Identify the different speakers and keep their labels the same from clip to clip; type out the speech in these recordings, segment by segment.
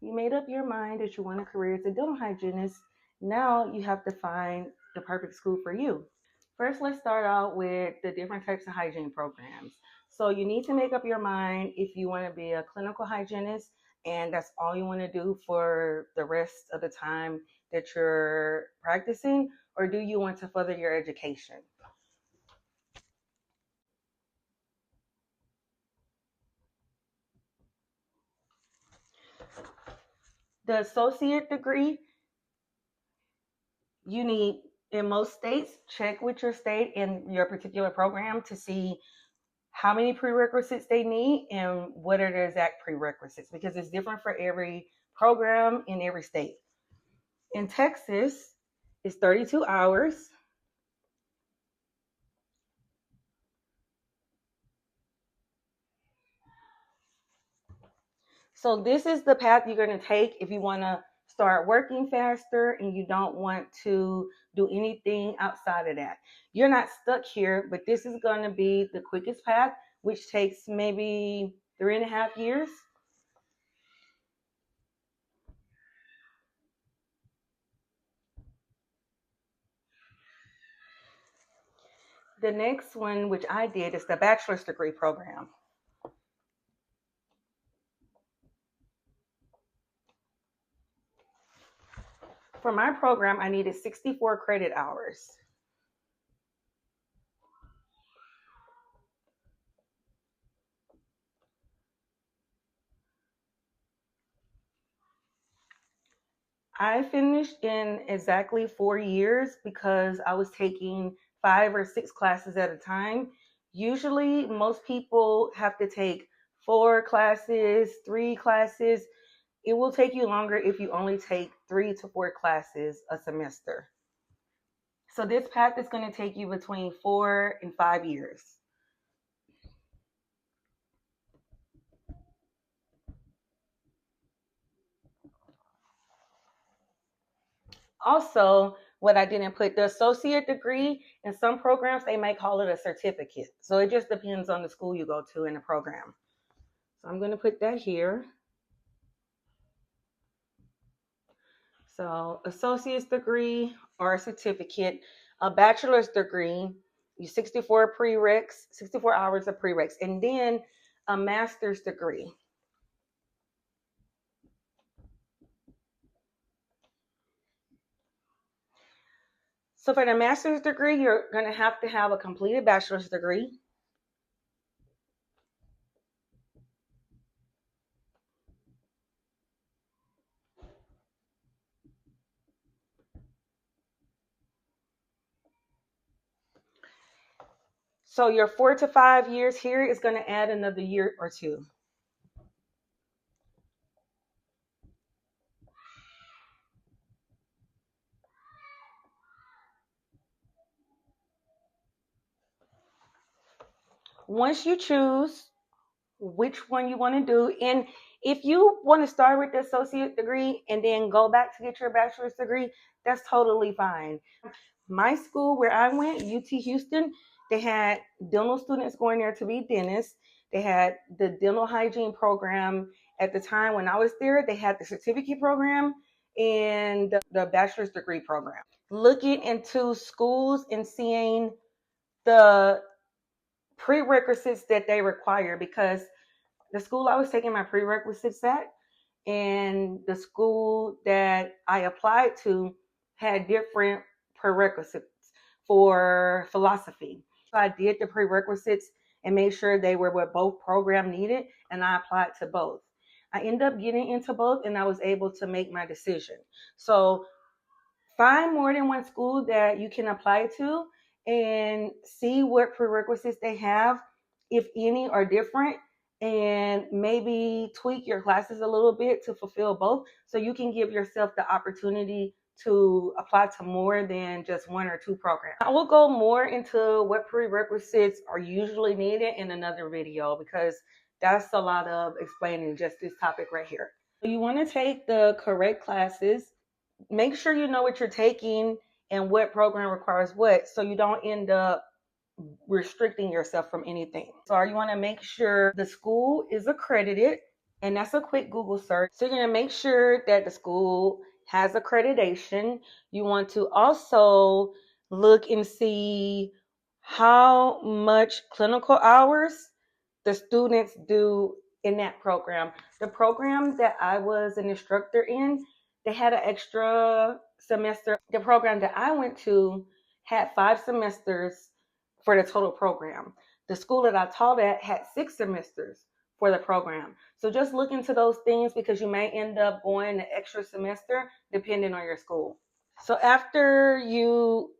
Speaker 1: You made up your mind that you want a career as a dental hygienist. Now you have to find the perfect school for you. First, let's start out with the different types of hygiene programs. So you need to make up your mind if you want to be a clinical hygienist and that's all you want to do for the rest of the time that you're practicing, or do you want to further your education? The associate degree, you need in most states, check with your state and your particular program to see how many prerequisites they need and what are the exact prerequisites, because it's different for every program in every state. In Texas, it's 32 hours. So this is the path you're going to take if you want to start working faster and you don't want to do anything outside of that. You're not stuck here, but this is going to be the quickest path, which takes maybe 3.5 years. The next one, which I did, is the bachelor's degree program. For my program, I needed 64 credit hours. I finished in exactly 4 years because I was taking 5 or 6 classes at a time. Usually, most people have to take 4 classes, 3 classes. It will take you longer if you only take 3 to 4 classes a semester. So, this path is going to take you between 4 and 5 years. Also, what I didn't put, the associate degree, in some programs, they may call it a certificate. So it just depends on the school you go to in the program. So I'm going to put that here. So associate's degree or a certificate, a bachelor's degree, you 64 prereqs, 64 hours of prereqs, and then a master's degree. So for the master's degree, you're going to have a completed bachelor's degree. So your 4 to 5 years here is going to add another year or two. Once you choose which one you want to do, and if you want to start with the associate degree and then go back to get your bachelor's degree, that's totally fine. My school where I went, UT Houston, they had dental students going there to be dentists. They had the dental hygiene program. At the time when I was there, they had the certificate program and the bachelor's degree program. Looking into schools and seeing the prerequisites that they require, because the school I was taking my prerequisites at and the school that I applied to had different prerequisites for philosophy. So I did the prerequisites and made sure they were what both program needed, and I applied to both. I ended up getting into both and I was able to make my decision. So find more than one school that you can apply to and see what prerequisites they have, if any are different, and maybe tweak your classes a little bit to fulfill both so you can give yourself the opportunity to apply to more than just 1 or 2 programs. I will go more into what prerequisites are usually needed in another video because that's a lot of explaining just this topic right here. You want to take the correct classes, make sure you know what you're taking and what program requires what so you don't end up restricting yourself from anything. So you want to make sure the school is accredited And that's a quick Google search. So you're going to make sure that the school has accreditation. You want to also look and see how much clinical hours the students do in that program. The program that I was an instructor in, they had an extra semester. The program that I went to had 5 semesters for the total program. The school that I taught at had 6 semesters for the program. So just look into those things because you may end up going an extra semester depending on your school. So after you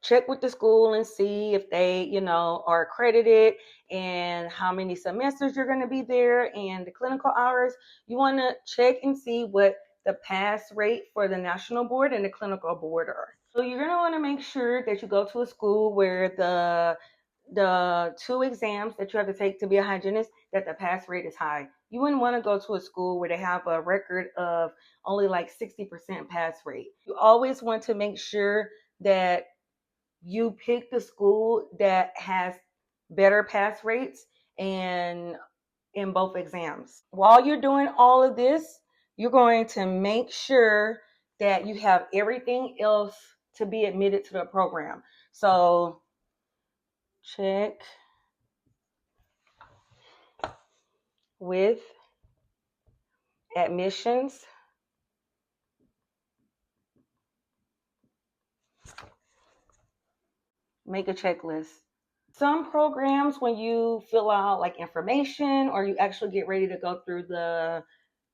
Speaker 1: check with the school and see if they, are accredited and how many semesters you're going to be there and the clinical hours, you want to check and see what the pass rate for the national board and the clinical board are. So you're going to want to make sure that you go to a school where the 2 exams that you have to take to be a hygienist, that the pass rate is high. You wouldn't want to go to a school where they have a record of only like 60% pass rate. You always want to make sure that you pick the school that has better pass rates and in both exams. While you're doing all of this, you're going to make sure that you have everything else to be admitted to the program. So check with admissions. Make a checklist. Some programs, when you fill out like information or you actually get ready to go through the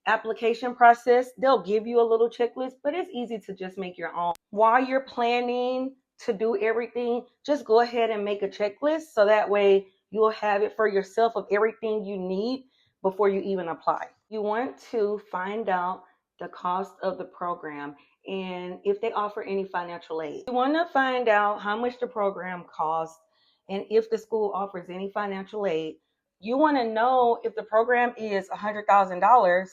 Speaker 1: application process, they'll give you a little checklist, but it's easy to just make your own. While you're planning to do everything, just go ahead and make a checklist so that way you'll have it for yourself of everything you need before you even apply. You want to find out the cost of the program and if they offer any financial aid. You want to find out how much the program costs and if the school offers any financial aid. You want to know if the program is $100,000.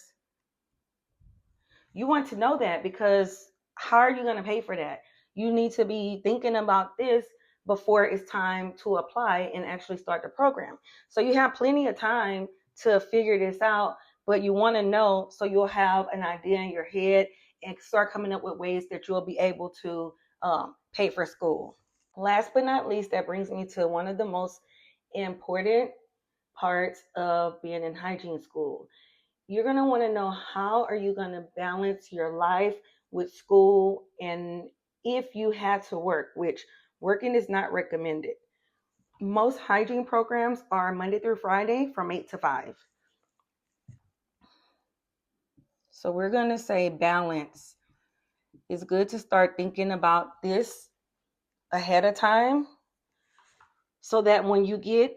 Speaker 1: You want to know that because how are you going to pay for that? You need to be thinking about this before it's time to apply and actually start the program. So you have plenty of time to figure this out, but you want to know so you'll have an idea in your head and start coming up with ways that you'll be able to pay for school. Last but not least, that brings me to one of the most important parts of being in hygiene school. You're going to want to know how are you going to balance your life with school and if you had to work, which working is not recommended. Most hygiene programs are Monday through Friday from 8 to 5. So we're going to say balance. It's good to start thinking about this ahead of time so that when you get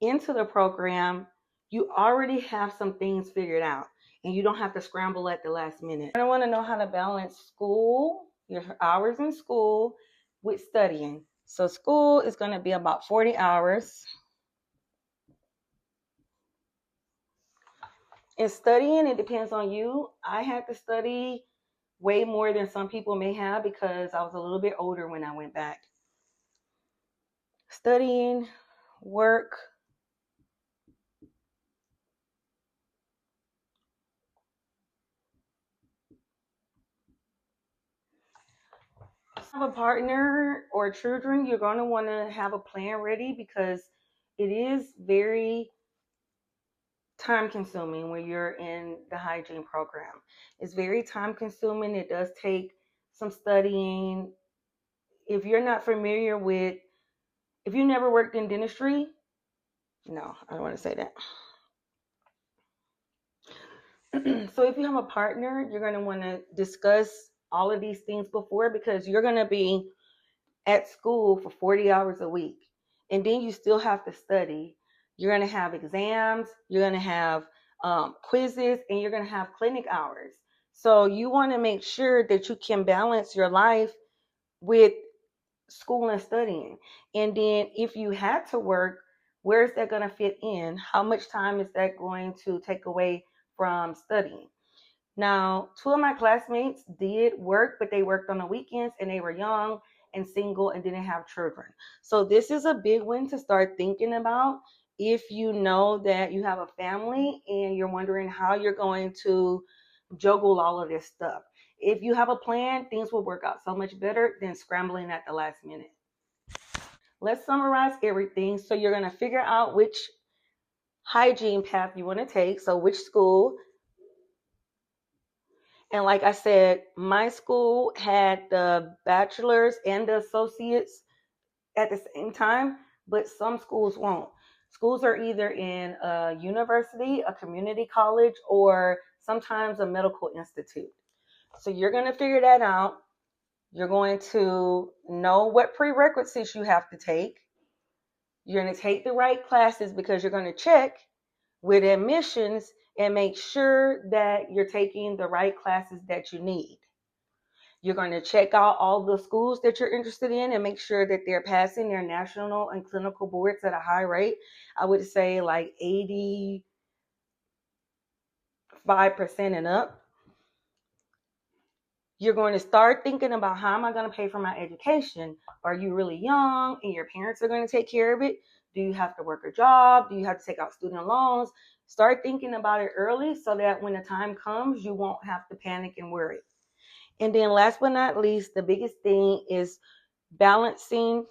Speaker 1: into the program, you already have some things figured out and you don't have to scramble at the last minute. I want to know how to balance school, your hours in school, with studying. So school is going to be about 40 hours. And studying, it depends on you. I had to study way more than some people may have because I was a little bit older when I went back. Studying, work, have a partner or children, you're going to want to have a plan ready because it is very time consuming when you're in the hygiene program. It's very time consuming. It does take some studying. If you're not familiar with, if you never worked in dentistry, no, I don't want to say that. So if you have a partner, you're going to want to discuss all of these things before because you're going to be at school for 40 hours a week. And then you still have to study. You're going to have exams, you're going to have quizzes, and you're going to have clinic hours. So you want to make sure that you can balance your life with school and studying. And then if you had to work, where is that going to fit in? How much time is that going to take away from studying? Now, 2 of my classmates did work, but they worked on the weekends and they were young and single and didn't have children. So this is a big one to start thinking about if you know that you have a family and you're wondering how you're going to juggle all of this stuff. If you have a plan, things will work out so much better than scrambling at the last minute. Let's summarize everything. So you're going to figure out which hygiene path you want to take, so which school. And like I said, my school had the bachelor's and the associates at the same time, but some schools won't. Schools are either in a university, a community college, or sometimes a medical institute. So you're going to figure that out. You're going to know what prerequisites you have to take. You're going to take the right classes because you're going to check with admissions and make sure that you're taking the right classes that you need. You're going to check out all the schools that you're interested in and make sure that they're passing their national and clinical boards at a high rate. I would say like 85% and up. You're going to start thinking about, how am I going to pay for my education? Are you really young and your parents are going to take care of it? Do you have to work a job? Do you have to take out student loans? Start thinking about it early so that when the time comes, you won't have to panic and worry. And then last but not least, the biggest thing is balancing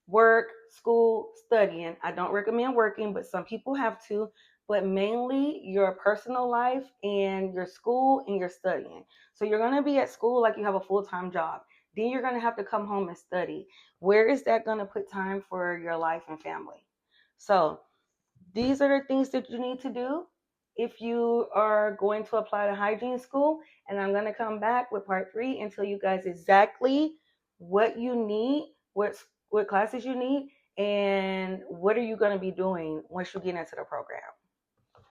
Speaker 1: work, school, studying. I don't recommend working, but some people have to, but mainly your personal life and your school and your studying. So you're going to be at school like you have a full-time job. Then you're going to have to come home and study. Where is that going to put time for your life and family? So these are the things that you need to do if you are going to apply to hygiene school. And I'm going to come back with part 3 and tell you guys exactly what you need, what classes you need, and what are you going to be doing once you get into the program.